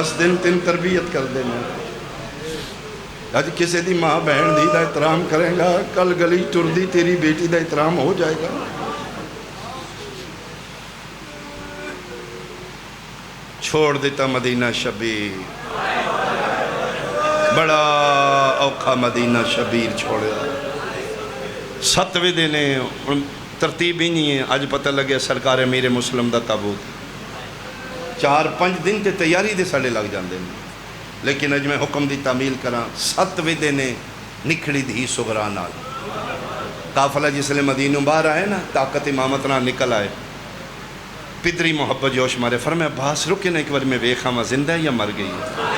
10 دن تین تربیت کر دینا. اج کسی دی ماں بہن دی دا احترام کرے گا، کل گلی ٹردی تیری بیٹی دا احترام ہو جائے گا. چھوڑ دیتا مدینہ شبیر، بڑا اوکھا مدینہ شبیر چھوڑیا. 7ویں دن ترتیب ہی نہیں ہے. اج پتہ لگے سرکار امیر مسلم دا تابوت 4-5 دن تے تیاری دے ساڑے لگ جاندے ہیں. لیکن اج میں حکم دی تعمیل کراں 7ویں دن نکھڑی دھی سغرا نال قافلہ جس لئے مدینہ باہر آئے نا، طاقت امامت نہ نکل آئے. پدری محبت جوش مارے، فرمایا باس رکے نا ایک بار میں ویکھاں میں زندہ ہے یا مر گئی ہے.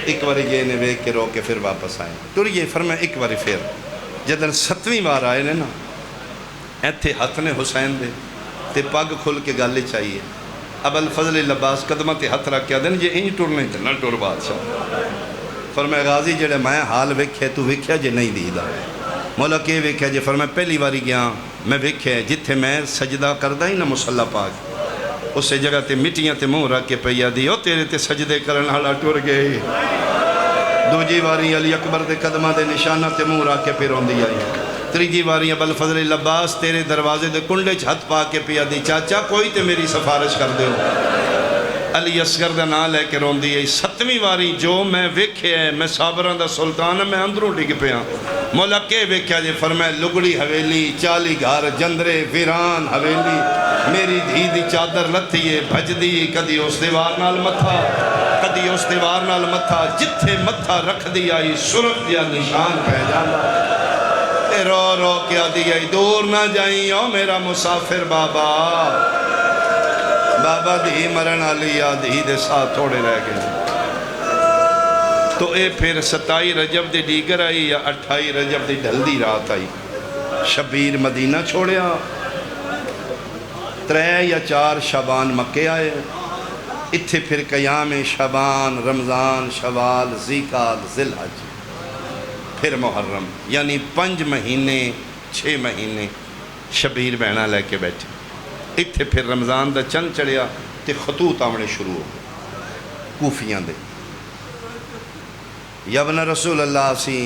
ایک بار یہ نے ویکھ کے رو کے پھر واپس آئے. ٹریے، فرمایا ایک بار پھر. جدن 7ویں بار آئے نے نا، ایتھے ہاتھ نے حسین دے تے پگ کھل کے گالے چاہیے. ابو الفضل لباس قدمہ تے ہاتھ رکھ کے دن یہ انج ٹرنے تے نہ ٹر بادشاہ. فرمایا غازی جڑے میں حال ویکھے تو ویکھیا جے نہیں دیدا. مولا کے ویکھیا جے؟ فرمایا پہلی باری گیا میں ویکھیا جتھے میں سجدہ کردا ہی نا مصلی پاک، اسے جگہ تے مٹیاں تے منہ رکھ کے پیا دی او تیرے تے سجدے کرن والا ٹر گئے. دوجی باری علی اکبر دے قدمہ دے نشانہ تے منہ رکھ کے پھر روندی آئی. تیجی باری ابو الفضل لباس تیرے دروازے دے کنڈے چ ہتھ پا کے پیا دی، چاچا کوئی تے میری سفارش کر دے. علی اصغر دا نام لے کے روندی ہے. 7ویں باری جو میں ویکھے ہے، میں صابران دا سلطان ہے، میں اندروں ڈگ پیا. مولا کے ویکھیا جے؟ فرمایا لگڑی حویلی 40 گھر جندرے ویران حویلی، میری دھی دی چادر لتھی ہے بھج دی، کدی اس دیوار نال متھا کدی اس دیوار نال متھا، جتھے متھا رکھ دی آئی سرخ دیا نشان پہ جانا. رو رو کیا دی گئی دور نہ جائیں او میرا مسافر بابا. بابا دھی مرن آلی دھی دے ساتھ تھوڑے رہ گئے. تو اے پھر 27 رجب دی دیگر آئی یا 28 رجب دی ڈھل دی رات آئی. شبیر مدینہ چھوڑیا. 3 یا 4 شعبان مکے آئے. اتھے پھر قیام شعبان، رمضان، شوال، ذیقعد، ذوالحج، پھر محرم، یعنی 5 مہینے 6 مہینے شبیر بہنا لے کے بیٹھے. اتھے پھر رمضان دا چند چڑھیا تے خطوط آمنے شروع ہو گئے کوفیاں دے. یا ابن رسول اللہ سی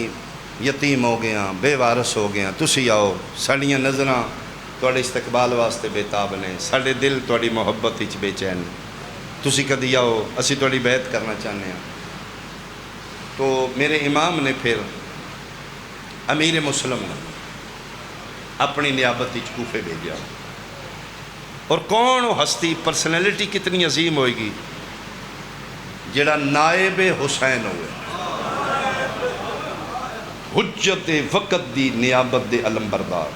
یتیم ہو گیا، بے وارث ہو گیا، تسی آؤ ساڑیاں نظراں توڑے استقبال واسطے بے تاب نے، ساڑے دل توڑی محبت اچ بے چین، تسی کدی آؤ اسی توڑی بیعت کرنا چاہنے ہیں. تو میرے امام نے پھر امیر مسلم نے اپنی نیابت اچ کوفے بھیجا. اور کون ہستی پرسنالٹی کتنی عظیم ہوئے گی جڑا نائب حسین ہوئے، حجت وقت دی نیابت دے علم بردار،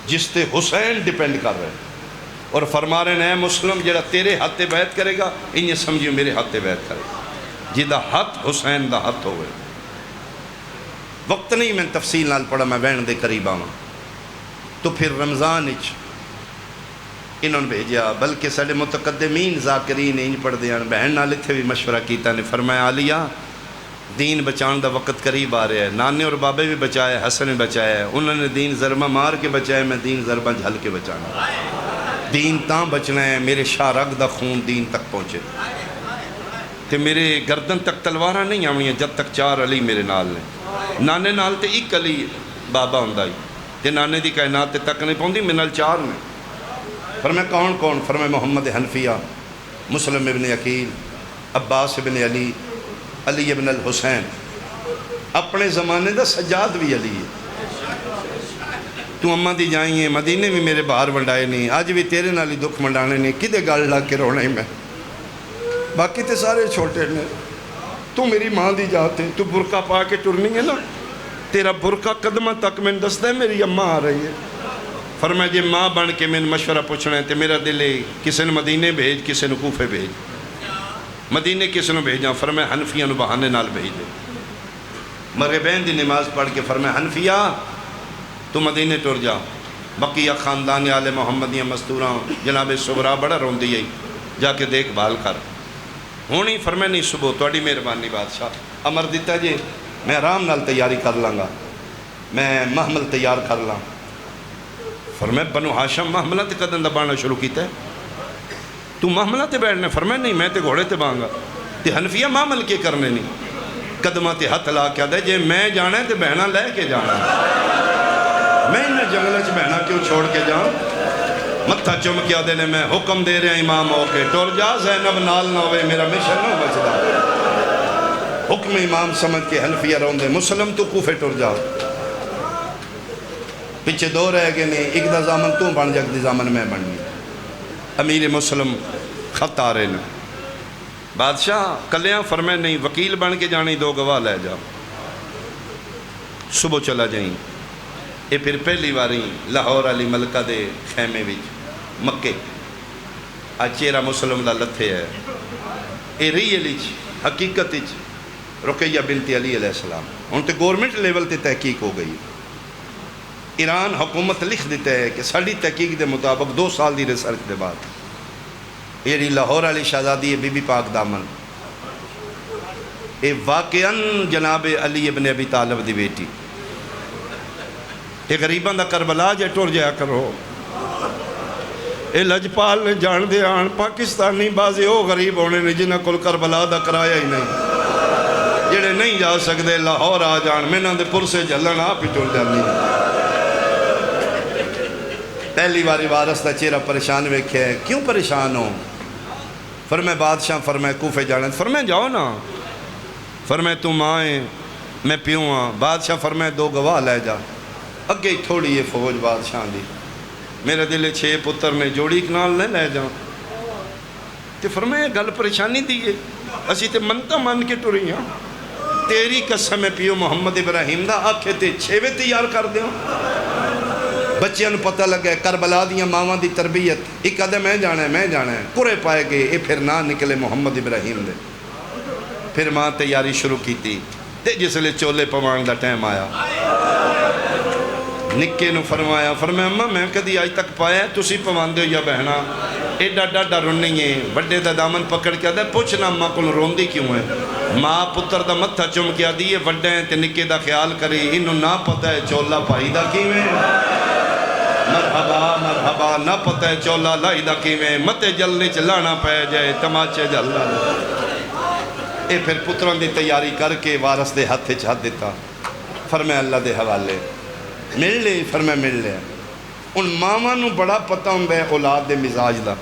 جس تے حسین ڈیپینڈ کر رہے اور فرما رہے ہیں اے مسلم جڑا تیرے ہاتھ بیعت کرے گا انہیں سمجھو میرے ہاتھ بیعت کرے گا، جیدہ ہاتھ حسین دا ہاتھ ہوئے. وقت نہیں میں تفصیل نال پڑھا، میں بہن دے قریب آواں. تو پھر رمضان اچ انہوں نے بھیجا، بلکہ ساڑے متقدمین ذاکرین انج پڑھ دیاں بہن نال اتھے بھی مشورہ کیتا نے. فرمایا علیہ دین بچان دا وقت قریب آ رہا ہے، نانے اور بابے بھی بچائے، حسن بھی بچایا ہے. انہوں نے دین ضربہ مار کے بچایا، میں دین ضربہ جھل کے بچانا. دین تاں بچنا ہے میرے شاہ رگ دا خون دین تک پہنچے. تے میرے گردن تک تلوارہ نہیں آویں جب تک 4 علی میرے نال نے. نانے نال تے 1 علی بابا ہوندا ہی تے نانے دی کائنات تے تک نہیں پہنچی، میرے نال 4 نے. فرمایا کون کون؟ فرمایا محمد حنفیہ، مسلم ابن عقیل، عباس ابن علی، علی ابن الحسین. اپنے زمانے دا سجاد بھی علی ہے. تو اماں دی جائیں ہیں مدینے بھی میرے باہر ونڈائے نہیں، آج بھی تیرے نالی دکھ منڈانے نہیں، کدے گال لا کے رونے میں. باقی تے سارے چھوٹے نے، تو میری ماں دی جاتے ہیں، تو برقع پا کے ٹرنی ہے نا، تیرا برقع قدمہ تک میں دستا ہے میری اماں آ رہی ہے. فرمایا جی ماں بن کے میں مشورہ پوچھنا ہے تے میرا دل ہے کسی نے مدینے بھیج، کسی نے کوفے بھیج. مدینے کسی نے بھیجا، فرمایا حنفیہ نو بہانے نال بھیج دے. مغربین دی نماز پڑھ کے فرمایا حنفیہ تو مدینے ٹر جا، بقیہ خاندان آل محمدیہ مستوراں جناب صغرا بڑا روندی ہے، جا کے دیکھ بھال کر. ہونی فرمایا نہیں صبح توڑی مہربانی بادشاہ امر دیتا جی میں آرام نال تیاری کر لانگا، میں محمل تیار کر لوں. فرمایا بنو ہاشم محملہ تے قدم دبانا شروع کیتا ہے. تو محملہ تے بیٹھنے؟ فرمایا نہیں میں تے گھوڑے تے بانگا تے حنفیہ محمل کے کرنے نہیں قدمہ تے ہاتھ لا کے آدھے جے میں جانا ہے تے بہنا لے کے جانا ہے میں انہیں جنگلہ چ بہنا کیوں چھوڑ کے جاؤں متھا چم کے آدھے نے میں حکم دے رہے ہیں امام ہو کے ٹور جا زینب نال نہ ہوئے میرا مشن نہ بچدا حکم امام سمجھ کے حنفیہ رہوں دے مسلم تو کوفے ٹور جا پیچھے دو رہ گئے نہیں ایک دا زامن تو بن جگ دی زامن میں بننی امیر مسلم خط آ رہے نے بادشاہ کلیاں فرمائے نہیں وکیل بن کے جانی دو گواہ لے جا صبح چلا جائیں یہ پھر پہلی باری لاہور علی ملکہ دے خیمے وچ مکے آج چہرہ مسلم دا لتھے ہے اے ریئل حقیقت رقیہ بنت علی علیہ السلام ان تے گورنمنٹ لیول تے تحقیق ہو گئی ایران حکومت لکھ دیتا ہے کہ ساڑی تحقیق دے مطابق 2 سال دی ریسرچ دے بعد یہ لاہور علی شہزادی بی بی پاک دامن یہ واقعاً جناب علی ابن ابی طالب دی بیٹی یہ غریبان دا کربلا جے ٹور جایا کرو یہ لجپال نے جان دے آن پاکستانی بازے او غریب ہونے نے جنہ کل کربلا دا کرایا ہی نہیں جڑے نہیں جا سکتے لاہور آ جان میں نہ دے پر سے جلن آپ ہی ٹور جانی پہلی باری وارث دا چہرہ پریشان ویکھے ہے کیوں پریشان ہو فرمائے بادشاہ فرمائے کوفے جانا فرمائے جاؤ نا فرمائے تم آئیں میں پیوں ہاں بادشاہ فرمائے 2 گواہ لے جا اگے تھوڑی یہ فوج بادشاہ دی میرے دلے 6 پتر نے جوڑی کنال نہیں لے جاؤں تے فرمائے گل پریشانی دیئے اسی تے منتا مان کے ٹوری ہاں تیری قسم پیو محمد ابراہیم دا آکھے تے 6 تیار کر دیوں بچیاں نو پتہ لگا ہے کربلا دیاں ماواں دی تربیت ایک آدھے میں جانا ہے کرے پائے گئے اے پھر نہ نکلے محمد ابراہیم دے پھر ماں تیاری شروع کی تھی تے جس لئے چولے پوان دا ٹائم آیا نکے نو فرمایا اماں میں کدی آج تک پایا ہے تسی پوان دے یا بہنا ایڈا ڈاڈا رونی ہے بڑے دا دامن پکڑ کے آدھے پوچھنا اماں کو روندی کیوں ہے ماں پتر دا متھا چم کے آدھی ہے وڈے ہیں تے نکے دا خیال کری انہوں نہ پتہ ہے چولا پائی دا کیویں مرحبا مرحبا نہ پتہ ہے چولا لائی دا کیویں متے جلنے چلانا پہ جائے تماچے جلنا اے پھر پتران دی تیاری کر کے وارث دے ہاتھ ہاتھ دیتا فرمائے اللہ دے حوالے مل لے فرمائے مل لے ان ماما نو بڑا پتہ ہوں بے اولاد دے مزاج دا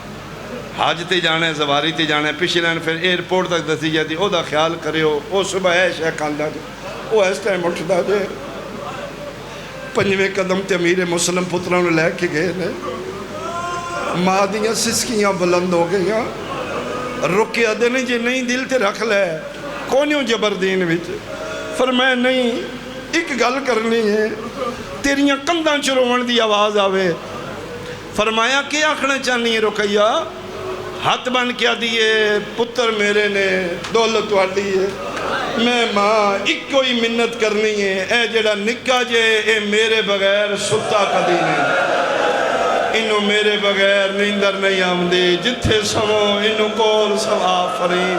حاج تے جانا ہے زواری تے جانا ہے پیچھے لین پھر ایئرپورٹ تک دسی جاتی او دا خیال کرے او صبح ہے شیخ کھاندہ جے او اس ٹائم اٹھدا جے 5ویں قدم تے امیر مسلم پتروں نے لے کے گئے نے ماں دیاں سسکیاں بلند ہو گئیاں رکے آدھے نہیں جی نہیں دل تے رکھ لے کونیوں جبردین وچ فرمائے نہیں ایک گل کرنی ہے تیریاں کنداں چروان دی آواز آوے فرمایا کیا آکھنا چاہنی ہے رکیہ ہاتھ بن کیا دیئے پتر میرے نے دولت والی ہے میں ماں ایک کوئی منت کرنی ہے اے جڑا نکا جے اے میرے بغیر ستا کدی نہیں انہوں میرے بغیر نیندر نہیں آمدی جتھے سمو انہوں کول سو آفرین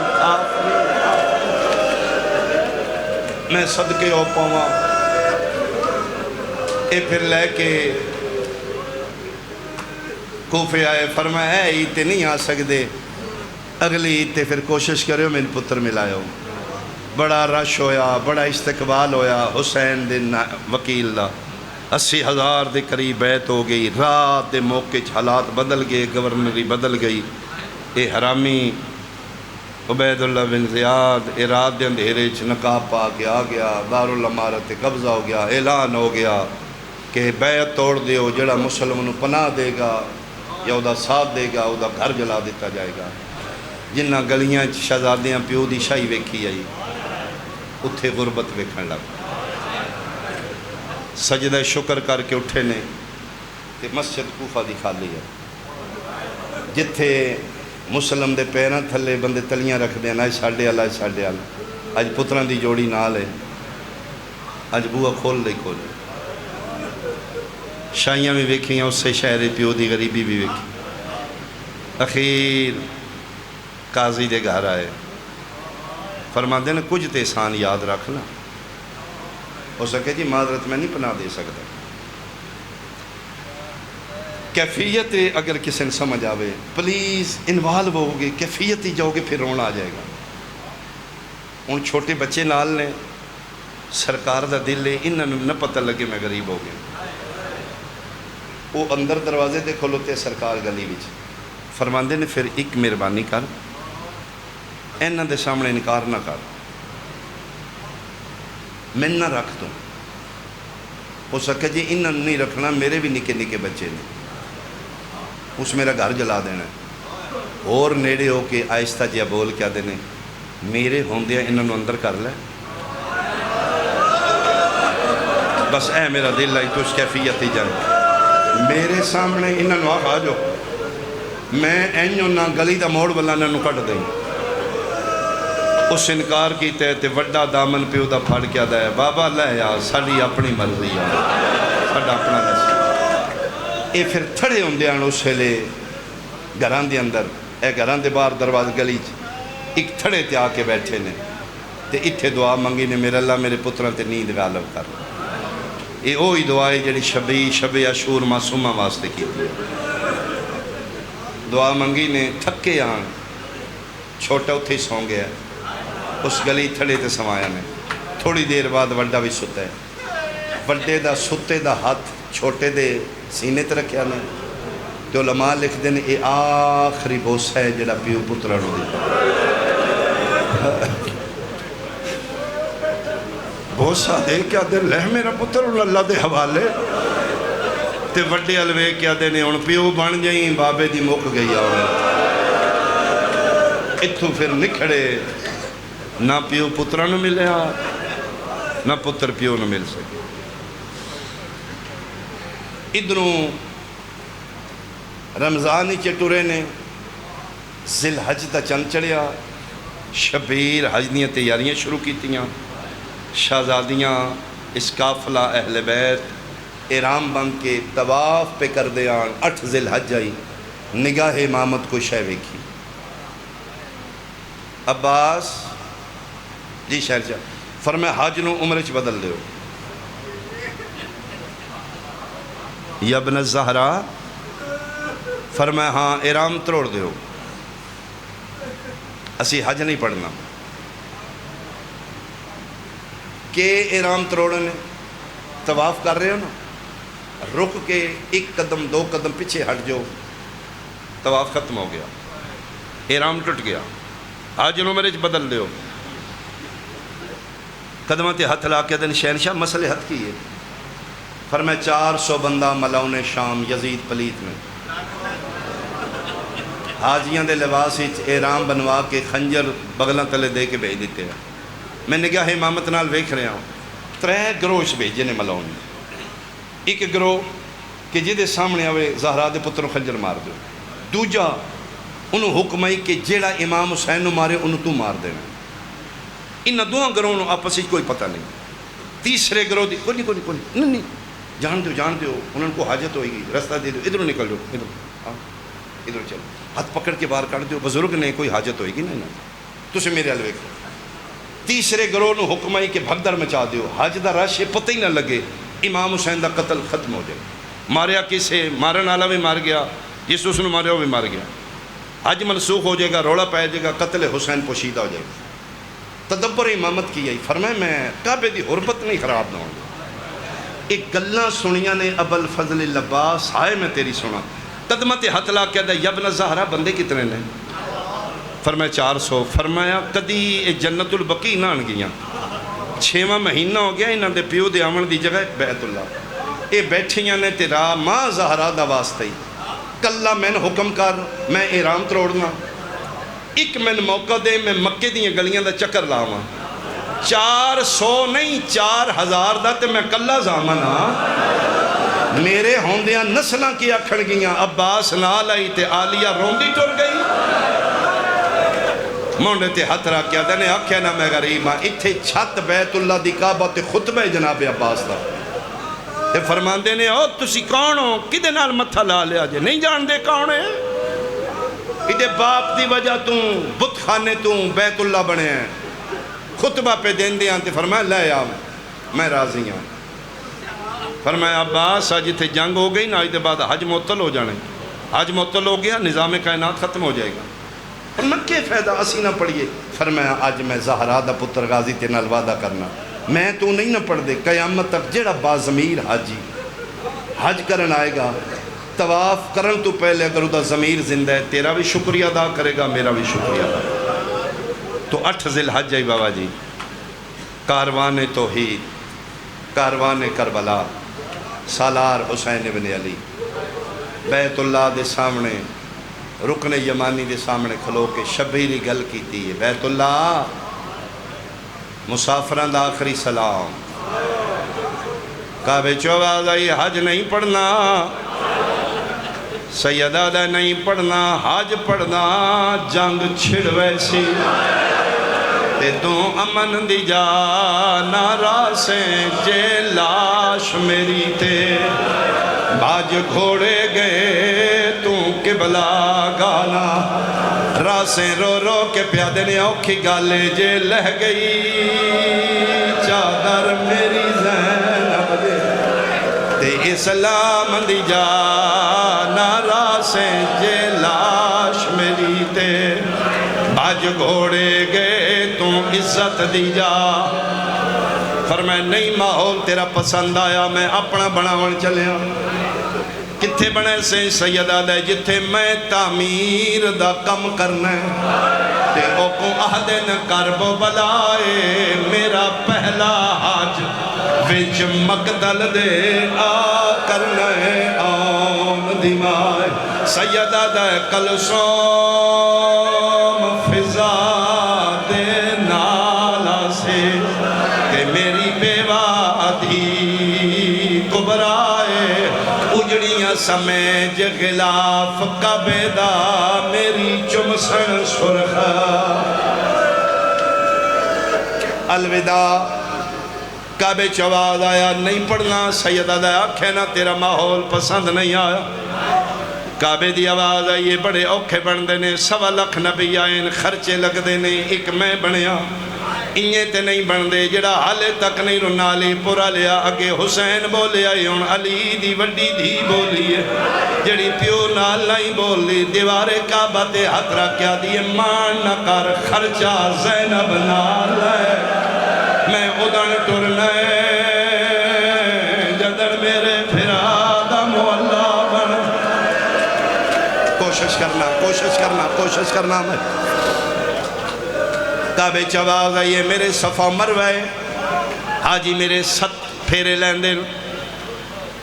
میں صدقے ہو پاواں اے پھر لے کے کوفے آئے فرمایا ہے عید تے نہیں آ سکتے اگلی عید تے پھر کوشش کرے ہو میرے پتر ملائے ہو بڑا رش ہویا بڑا استقبال ہویا حسین دے وکیل دا 80,000 دے قریب بیعت ہو گئی رات دے موقع حالات بدل گئے گورنری بدل گئی اے حرامی عبید اللہ بن زیاد اے رات دے اندھیرے نقاب پا کے آ گیا دارالامارت قبضہ ہو گیا اعلان ہو گیا کہ بیعت توڑ دیو جڑا مسلمانوں پناہ دے گا یا او دا ساتھ دے گا او دا گھر جلا دیتا جائے گا جنہ گلیاں شہزادیاں پیو دی شاہی ویکھی آئی اتھے غربت ویکھن لگ سجدہ شکر کر کے اٹھے نے کہ مسجد کوفہ دی خالی ہے جتھے مسلم دے پیران تھلے بندے تلیاں رکھ دیں آج ساڑھے آل آج پتران دی جوڑی نال ہے آج بوہ کھول لے کھول شاہیاں بھی ویکھیں اس سے شہر پیو دی غریبی بھی ویکھی اخیر قاضی دے گھر آئے فرما دینا کچھ تے احسان یاد رکھنا ہو سکے جی معذرت میں نہیں پناہ دے سکتا کیفیت اگر کسی نے سمجھ آوے پلیز انوالو ہو گے، کیفیت ہی جاؤ گے پھر رونا آ جائے گا۔ ان چھوٹے بچے نال نے، سرکار دا دل ہے، انہوں نے نہ پتہ لگے میں غریب ہو گیا۔ وہ اندر دروازے دے کھلوتے سرکار گلی وچ فرماندے نے پھر ایک مہربانی کر، انہاں دے سامنے انکار نہ کر، میں نہ رکھ دوں۔ ہو سکے جی انہاں نہیں رکھنا، میرے بھی نکے نکے بچے نے، اس میرا گھر جلا دینا ہے۔ اور نیڑے ہو کے آہستہ جہا بول کیا دینے، میرے ہوندیا انہاں نو اندر کر لے، بس اے میرا دل آئی تو اس کیفیت ہی جائے۔ میرے سامنے انہاں نو آ جو، میں اینجو نہ گلی دا موڑ والا انہاں نو کٹ دیں۔ اس انکار کیتے ہیں تے وڈا دامن پیو دا پھڑ کیا دا ہے، بابا لے یا ساڑی اپنی مرضی ہے، ساڑا اپنا نصیب۔ اے پھر تھڑے ہوندے ہیں اس ویلے گھران دے اندر، اے گھران دے باہر دروازے گلی ایک تھڑے تے آ کے بیٹھے نے تے اتھے دعا منگی نے، میرے اللہ میرے پتران تے نیند غالب کر۔ اے اوہی دعائے جڑی شب عاشور معصومہ واسطے کی تھی۔ دعا منگی نے، تھکے آن، چھوٹا اتھے ہی سوں گیا، اس گلی تھڑے تے سمایا نے۔ تھوڑی دیر بعد وڈا بھی ستا ہے، وڈے دا ستے دا ہاتھ چھوٹے دے سینے تے رکھیا نے، تو علماء لکھ دیں اے آخری بوسہ ہے جڑا پیو پترا نو دیتا۔ بوسہ دے کیا دے لہ میرا پتر اللہ دے حوالے، تے وڈے علوے کیا دے نے ان پیو بن جائیں، بابے دی مک گئی آنے۔ اتھو پھر نکھڑے، نہ پیو پترا نو ملیا، نہ پتر پیو نو مل سکے۔ ادھروں رمضان ہی چٹورے نے، ذی الحج دا چند چڑھیا، شبیر حج دیاں تیاریاں شروع کیتیاں، شہزادیاں اس قافلہ اہل بیت احرام بند کے طواف پہ کر دے آن۔ 8 ذی الحج آئی، نگاہ امامت کو شے ویکھی۔ عباس جی شہرشاہ فرمایا حج نو عمرے چ بدل دیو، یا ابن الزہرا فرمایا ہاں احرام تروڑ دیو، اسی حج نہیں پڑھنا۔ کہ احرام تروڑنے طواف کر رہے ہو نا، رک کے 1 قدم 2 قدم پیچھے ہٹ جو، طواف ختم ہو گیا، احرام ٹوٹ گیا، حج نو عمرے چ بدل دیو۔ قدمہ تے ہتھ لا کے دن شہنشاہ مسئلے ہتھ کیے، فرمایا 400 بندہ ملاؤن شام یزید پلیت میں، حاجیاں دے لباس احرام بنوا کے خنجر بغلہ تلے دے کے بھیج دیتے ہیں۔ میں نگاہ امامت نال ویکھ رہا ہوں، 3 گروہ اس بھیجے نے ملاؤن۔ ایک گروہ کہ جدے سامنے آوے زہرا دے پتروں خنجر مار دو، دوجا انہوں حکم ہے کہ جیڑا امام حسین نو مارے انہوں تو مار دینا۔ انہاں دوہاں گروہوں آپس ہی کوئی پتہ نہیں۔ تیسرے گروہ دی کوئی نہیں جان دیو، انہوں کو حاجت ہوئے گی، رستہ دے دو، ادھروں نکل جو، ادھر چلو، ہاتھ پکڑ کے باہر کر دیو، بزرگ نے کوئی حاجت ہوئے گی نہیں، تسے میرے حل ویکھو۔ تیسرے گروہ نو حکم ہے کہ بھگدڑ مچا دیو، حج دا رش پتہ ہی نہ لگے، امام حسین دا قتل ختم ہو جائے۔ ماریا کسے، مارن والا بھی مار گیا، جس اس نے ماریا وہ بھی مار گیا، حج منسوخ ہو جائے گا، روڑا پائے جائے گا، قتل حسین پوشیدہ ہو جائے گا۔ تدبر امامت کی آئی، فرمائے میں کعبے دی حرمت نہیں خراب نہ ہوں گا۔ ایک گلہ سنیاں نے ابو الفضل العباس، ہائے میں تیری سنا۔ قدمت ہتھ لا کے یا ابن الزہرا بندے کتنے نے؟ فرمایا 400۔ فرمایا کدی اے جنت البقیع نہ آن گیاں، 6واں مہینہ ہو گیا انہاں دے پیو دے آمن دی جگہ بیت اللہ، اے بیٹھیاں نے تیرا ماں زہرا دا واسطہ ہی، کلہ میں نے حکم کر میں احرام تروڑنا، ایک میں موقع دے میں مکے دیاں گلیاں دا چکر لاواں، 400 نہیں 4000 دا تے میں کلہ زامن ہاں، میرے ہوندیاں نسلاں کی اکھڑ گیاں۔ عباس نال آئی تے عالیہ روندی ٹر گئی، مونڈے تے ہتھ رکھ کے دنے آکھیا نہ میں غریب ہاں، اتھے چھت بیت اللہ دی کعبہ تے خطبہ جناب عباس دا تے فرماندے نے او تسی کون ہو، کدے نال متھا لا لیا جے، نہیں جان دے کون ہے؟ ادھے باپ دی وجہ توں بت خانے توں بیت اللہ بنے ہیں، خطبہ پہ دین دیاں تے فرمایا لے آؤ میں راضی ہوں۔ فرمایا عباس آج اتنے جنگ ہو گئی نا، آج کے بعد حج معطل ہو جانے، حج معطل ہو گیا نظام کائنات ختم ہو جائے گا۔ فرمایا کہ فائدہ اسی نہ پڑھیے۔ فرمایا اج میں زہرا دا پتر غازی تے نال وعدہ کرنا، میں تو نہیں نہ پڑھ دے، قیامت تک جڑا باضمیر حاجی حج کرن آئے گا، طواف کرن تو پہلے اگر وہ دا ضمیر زندہ ہے، تیرا بھی شکریہ ادا کرے گا، میرا بھی شکریہ ادا کرے گا۔ تو 8 ذی الحج ہے بابا جی، کاروان توحید، کاروان کربلا، سالار حسین ابن علی، بیت اللہ دے سامنے رکن یمانی دے سامنے کھلو کے شبیری گل کیتی ہے، بیت اللہ مسافران دا آخری سلام، کعبے چوباز آئی حج نہیں پڑھنا، سیدہ دا نہیں پڑھنا، حج پڑھنا، جنگ چھڑ ویسی تے تو امن دی جا ناراسیں جے لاش میری تے باج گھوڑے گئے تو قبلہ گانا راسیں رو رو کے پیادے نے اوکھی گالے جے لہ گئی چادر میری زینب دے تے اسلام دی جا ناراسیں جے لاش میری تے باج گھوڑے گئے تو عزت دی جا۔ فرمائے نہیں ماحول تیرا پسند آیا، میں اپنا بناون چلیا، کتھے بنے سے سیدہ دے جتھے میں تعمیر دا کم کرنا ہے تے او کو اہدن کرب بلائے میرا پہلا حج وچ مقدل دے آ کرنا ہے آن دیمائے سیدہ دے کلسوم فضا دے نالا سے کہ میری بیوہ دی کبرائے اجڑیاں سمیج غلاف کعبے دا میری چمسن سرخا۔ الوداع کعبے چواز آیا نہیں پڑھنا، سیدہ دا آنکھیں نہ تیرا ماحول پسند نہیں آیا، کعبے دی آواز آئیے بڑے اوکھے بن دینے، 1.25 لاکھ نبی آئین خرچے لگ دینے، ایک میں بنیا انہیں تے نہیں بن دے جڑا حالے تک نہیں رنا لی پورا لیا اگے حسین بولے آئی ہون علی دی وڈی دھی بولی ہے جڑی پیو نال نہیں بولی دیوار کعبہ تے ہاتھ رکھیا دیئے مان نہ کر خرچہ زینب نال ہے میں ادن ٹرنے جدن میرے پھرا دا مولا بن کوشش کرنا میں کعبے چواز آئیے میرے صفا مروے حاجی میرے 7 پھیرے لیندے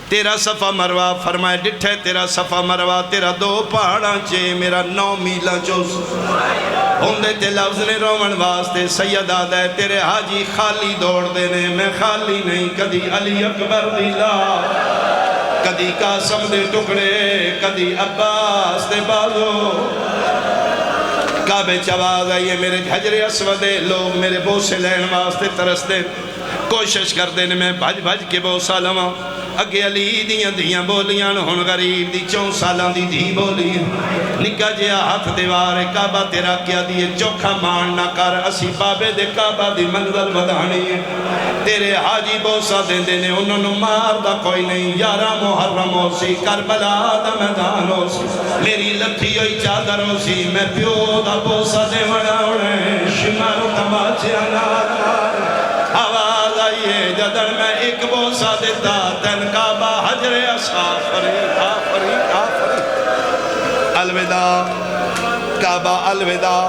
تیرا صفا مروہ فرمائے ڈٹھے تیرا صفا مروہ تیرا 2 پہاڑاں چے میرا 9 میلہ چوس ہوندے تے لفظ نے رومن واسطے سیدہ دے تیرے حاجی خالی دوڑ دینے میں خالی نہیں کدی علی اکبر دیلا کدی قاسم دے ٹکڑے کدی عباس دے بازو کعبے چواز آئیے میرے حجر اسود لوگ میرے بوسے لین واسطے ترس دے کوشش کر دینے میں بھج کے بوسا لواں اگے علی دیاں دیاں بولیاں ہن غریب دی 4 سالاں دی دھی بولی نکا جیا ہاتھ دیوار کعبہ تیرا کیا دیئے چوکھا مان نہ کر اسی بابے دے کعبہ دی منزل ودھانی ہے تیرے حاجی بوسا دیں دینے انہوں نے مار دا کوئی نہیں 11 محرم ہو سی کربلا دا میدان ہو سی میری لکھی ہوئی چادر ہو سی میں پیو دا بوسا دے وڑا اڑے شمار تماچے انار آواز آئیے جدر میں ایک بوسا دیتا تین کعبہ حجر اسافری الوداع کعبہ الوداع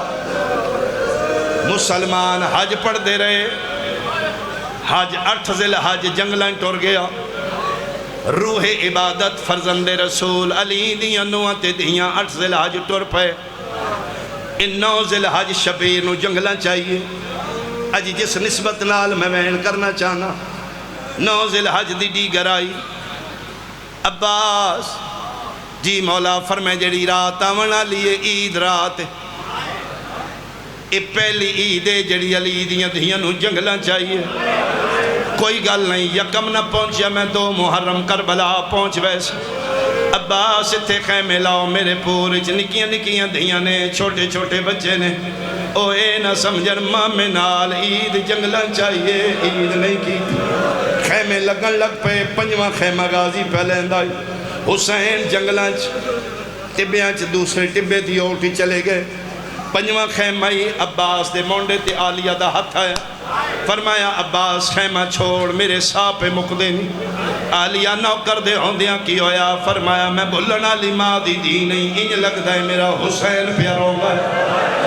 مسلمان حج پڑھ دے رہے حج 8 ذی الحج جنگلیں ٹر گیا روح عبادت فرزند رسول علی دیاں نوات دیاں 8 ذی الحج ٹر پہ ان 9 ذی الحج شبیر نو جنگلیں چاہیے اجی جس نسبت نال میں وین کرنا چاہنا 9 ذی الحج دی دیگر آئی عباس جی مولا فرمائے جڑی رات آونا لیے عید رات اے پہلی عید ہے جڑی علی دیاں دیاں نو جنگلاں چاہیے کوئی گل نہیں یکم نہ پہنچیا میں 2 محرم کربلا پہنچ ویسے عباس اتھے خیمے لاؤ میرے پورچ نکیاں نکیاں دیاں نے چھوٹے چھوٹے بچے نے اے نہ سمجھن مامے نال عید جنگلہ چاہیے عید نہیں کی خیمے لگن لگ پہ پنجواں خیمہ غازی پہلے اندائی حسین جنگلہ ٹبیاں دوسرے ٹبے دی اوٹی چلے گئے پنجواں خیمہ ہی عباس دے مونڈے تے آلیہ دا ہاتھ آیا فرمایا عباس خیمہ چھوڑ میرے ساں پہ مقدے نہیں آلیہ نوکر دے ہوندیاں کی ہویا فرمایا میں بھلنا لی ماں دی نہیں انج لگتا ہے میرا حسین پیار ہوگا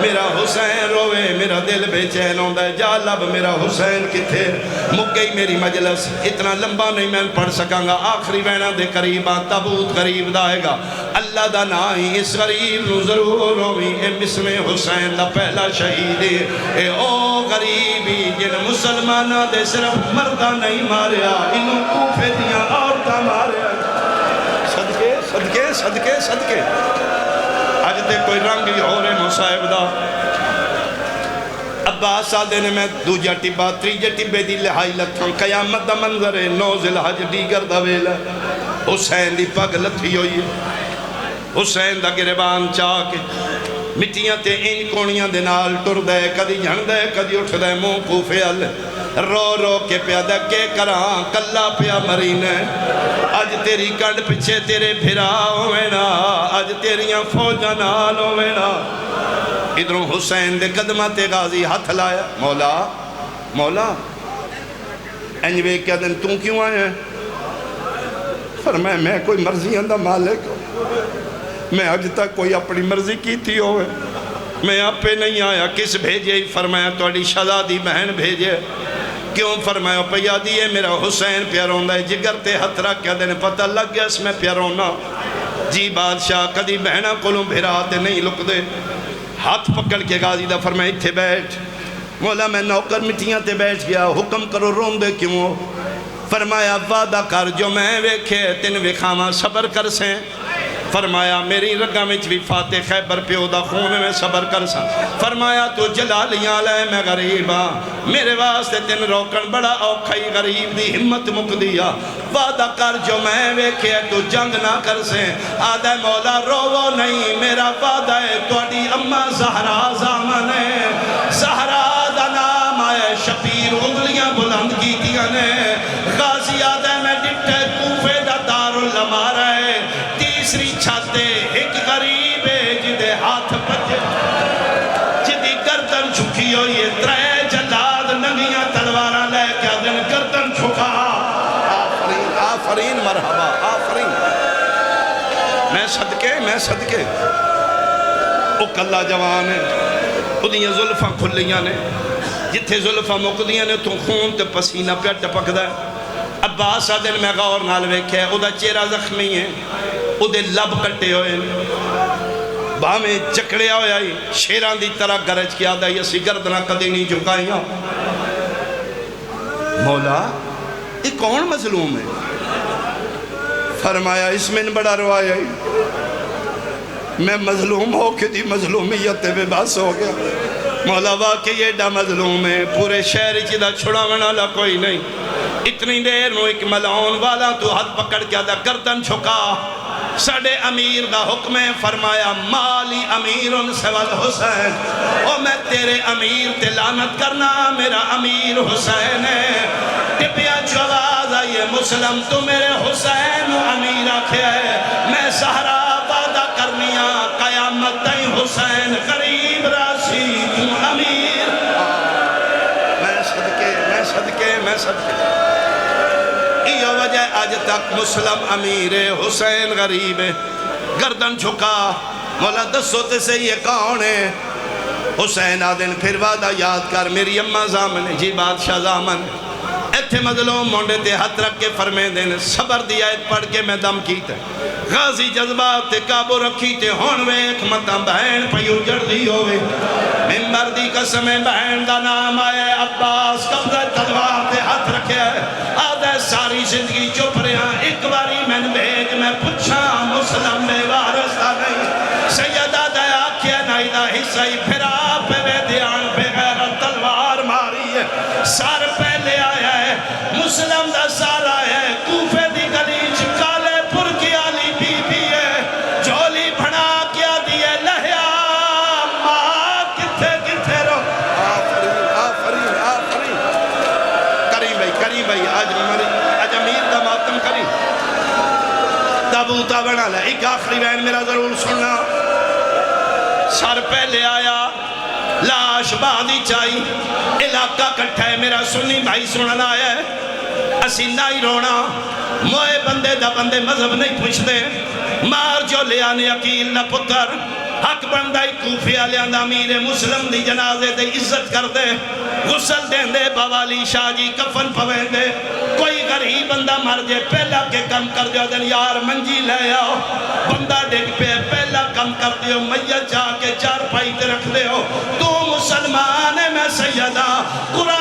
میرا حسین روے میرا دل بے چین ہوندہ ہے جا لب میرا حسین کتھے مک گئی میری مجلس اتنا لمبا نہیں میں پڑھ سکاں گا آخری وینا دے قریبا تابوت قریب دائے گا اللہ دا نائی اس غریب نو ضرور ہوئی اے مسم حسین دا پہلا شہید اے او غریبی جن مسلمانہ دے صرف مردہ نہیں ماریا انہوں کوفے دیاں عورتہ ماریا صدقے صدقے صدقے صدقے آج تے کوئی رنگی ہو رہے مصائب دا عباس آدھے نے میں دوجہ ٹبا تریجہ ٹبے دی لہائی لتھاں قیامت دا منظر ہے نوزل حج دیگر دا ویلہ حسین دی پگ لتھی ہوئی ہے حسین دا گربان چاہ کے مٹیاں تے ان کونیاں دے نال ٹر دے کدی جھن دے کدی اٹھ دے موں کوفے ال رو رو کے پیا دے کے کراں کلا پیا مرینے آج تیری کنڈ پچھے تیرے پھرا ہوئینا آج تیریاں فوجہ نال ہوئینا ادھروں حسین دے قدمات غازی ہاتھ لایا مولا مولا انجوے کیا دن توں کیوں آئے ہیں فرمایا میں کوئی مرضی اندہ مالک میں آج تک کوئی اپنی مرضی کی تھی ہوئے میں آپ پہ نہیں آیا کس بھیجے فرمایا توڑی شہزادی بہن بھیجے کیوں فرمایا پیا دیئے میرا حسین پیاروندہ ہے جگر تے ہتھ رکھ کیا دینے پتہ لگ گیا اس میں پیارونا جی بادشاہ کدی بہنہ کلوں بھیراتے نہیں لک دے ہاتھ پکڑ کے غازی دا فرمایا اتھے بیٹھ مولا میں نوکر مٹیاں تے بیٹھ گیا حکم کرو روندے کیوں فرمایا وعدہ کر جو میں ویکھے تن وکھاما صبر کر سیں فرمایا میری رگا میں بھی فاتح خیبر پیو دا خون میں صبر کر سا فرمایا تو جلالیاں لے میں غریب ہاں میرے واسطے تن روکن بڑا اوکھائی غریب دی ہمت مک دیا وعدہ کر جو میں ویکھے تو جنگ نہ کر سے آدھے مولا روو نہیں میرا وعدہ ہے توڑی اممہ زہرا زامن ہے زہرا دا نام آئے شبیر انگلیاں بلند کی دیا نے غازی آدھے میں ڈٹے کوفے دا دار علماء رہے تیسری چھاتے ایک غریب ہے جدے ہاتھ پجے جدی گردن چھکی ہوئی ہے ترے جلاد نگیاں تلوارہ لے کیا دن گردن چھکا آفرین آفرین مرحبا آفرین میں صدقے او کلا جوان ہے خودیاں ظلفاں کھلیاں نے جتھے ظلفاں مقدیاں نے تو خون تے پسینہ پہ ٹپک دا عباس آدھن میں غور نال ویکھے او دا چہرہ زخمی ہے او دے لب کٹے ہوئے باہمیں چکڑے ہوئے آئی شیران دی طرح گرج کیا دا یہ سی گردنہ کدی نہیں جھکائیاں مولا یہ کون مظلوم ہے فرمایا اس میں بڑا روایا میں مظلوم ہو کے دی مظلومیت بے باس ہو گیا مولا واقعی ایڈا مظلوم ہے پورے شہر چیدہ چھڑا منالا کوئی نہیں اتنی دیر نو ایک ملعون والا تو ہاتھ پکڑ کیا دا گردن چھکا ساڑھے امیر دا حکم فرمایا مالی امیرن سوال حسین او میں تیرے امیر تے لعنت کرنا میرا امیر حسین ہے ٹپیا جواز آئیے مسلم تو میرے حسین امیر آکھے میں سہرا وعدہ کرنیا قیامت تائیں حسین قریب راسی تو امیر میں صدقے یہ وجہ آج تک مسلم امیر حسین غریب گردن چھکا مولا دسو تے سے یہ کون ہے حسین آدن پھر وعدہ یاد کر میری اممہ زامن جی بادشاہ زامن ایتھے مظلوم مونڈے تے ہاتھ رکھ کے فرمے دین صبر دی آیت پڑھ کے میں دم کیتے غازی جذبات تے قابو رکھی تے ہون ویکھ مطا بہن پیو جڑ دی ہوئے ممبر دی قسم بہن دا نام آئے عباس قبضہ تلوار تے ہاتھ رکھے آدھے ساری زندگی چپ رہا ایک باری میں بھیج میں پچھا مسلم بے وارستہ نہیں سیدہ دیا کیا نائدہ حصہ پھرا پہ بے دیان پہ غیرت تلوار ماری ہے سار پہلے آیا ہے مسلم دا سارا ہے کوفے دی گلیچ کالے پور کی آلی بی بی ہے جولی بھنا کیا دیئے لہیا ماں کتھے کتھے اج امیر دا ماتم کری تابوتا بنا لے. ایک آخری بین میرا ضرور سننا. سر پہلے آیا لاش بعدی چائی علاقہ کٹھا ہے میرا سنی بھائی سننا آیا ہے اسی نہ ہی رونا موئے بندے دا بندے مذہب نہیں پوچھتے مار جو لے آنے عقیل نہ پتر حق بندائی کوفی آلیاں دا امیر مسلم دی جنازے دے عزت کر دے غسل دیں دے بوالی شاہ جی کفن پویں دے کوئی غریب بندہ مر جے پہلا کے کم کر دیو دن یار منجی لے آؤ بندہ ڈگ پہ پہلا کم کر دیو میت جا کے چار پائی تے رکھ دیو تو مسلمان ہے میں سیدہ قرآن